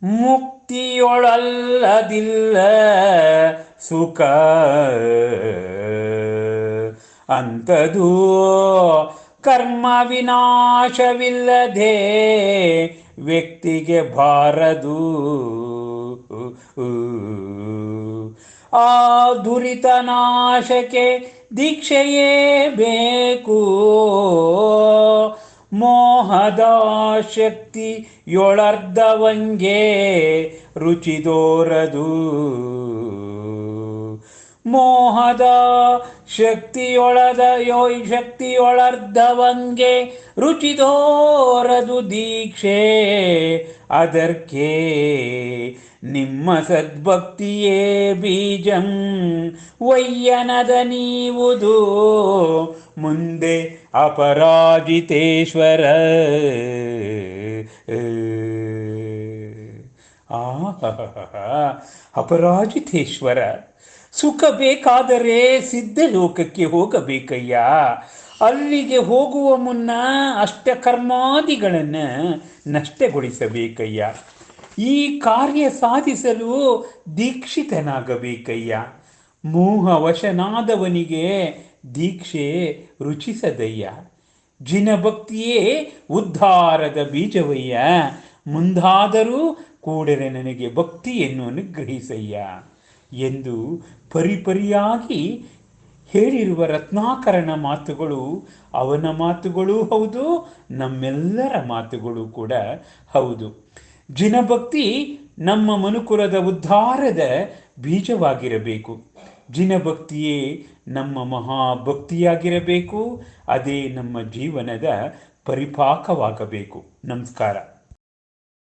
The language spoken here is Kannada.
ಮುಕ್ತಿಯೊಳಲ್ಲದಿಲ್ಲ ಸುಖ ಅಂತದೂ ಕರ್ಮ ವಿನಾಶವಿಲ್ಲದೆ ವ್ಯಕ್ತಿಗೆ ಬಾರದು. ಆ ದುರಿತ ನಾಶಕ್ಕೆ ದೀಕ್ಷೆಯೇ ಬೇಕು. ಮೋಹದ ಶಕ್ತಿಯೊಳರ್ಧವಂಗೆ ರುಚಿದೋರದು. ಮೋಹದ ಶಕ್ತಿಯೊಳರ್ಧವಂಗೆ ರುಚಿದೋರದು ದೀಕ್ಷೆ. ಅದರ್ಕೆ ನಿಮ್ಮ ಸದ್ಭಕ್ತಿಯೇ ಬೀಜಂ ವಯ್ಯನದ ನೀವುದು ಮುಂದೆ ಅಪರಾಜಿತೇಶ್ವರ. ಅಪರಾಜಿತೇಶ್ವರ. ಸುಖ ಬೇಕಾದರೆ ಸಿದ್ಧಲೋಕಕ್ಕೆ ಹೋಗಬೇಕಯ್ಯ. ಅಲ್ಲಿಗೆ ಹೋಗುವ ಮುನ್ನ ಅಷ್ಟಕರ್ಮಾದಿಗಳನ್ನು ನಷ್ಟಗೊಳಿಸಬೇಕಯ್ಯ. ಈ ಕಾರ್ಯ ಸಾಧಿಸಲು ದೀಕ್ಷಿತನಾಗಬೇಕಯ್ಯ. ಮೋಹವಶನಾದವನಿಗೆ ದೀಕ್ಷೆ ರುಚಿಸದಯ್ಯ. ಜಿನಭಕ್ತಿಯೇ ಉದ್ಧಾರದ ಬೀಜವಯ್ಯ. ಮುಂದಾದರೂ ಕೂಡಲೇ ನನಗೆ ಭಕ್ತಿಯನ್ನು ಅನುಗ್ರಹಿಸಯ್ಯ ಎಂದು ಪರಿಪರಿಯಾಗಿ ಹೇಳಿರುವ ರತ್ನಾಕರನ ಮಾತುಗಳು ಅವನ ಮಾತುಗಳೂ ಹೌದು, ನಮ್ಮೆಲ್ಲರ ಮಾತುಗಳು ಕೂಡ ಹೌದು. ಜಿನಭಕ್ತಿ ನಮ್ಮ ಮನುಕುಲದ ಉದ್ಧಾರದ ಬೀಜವಾಗಿರಬೇಕು. ಜಿನಭಕ್ತಿಯೇ ನಮ್ಮ ಮಹಾಭಕ್ತಿಯಾಗಿರಬೇಕು. ಅದೇ ನಮ್ಮ ಜೀವನದ ಪರಿಪಾಕವಾಗಬೇಕು. ನಮಸ್ಕಾರ.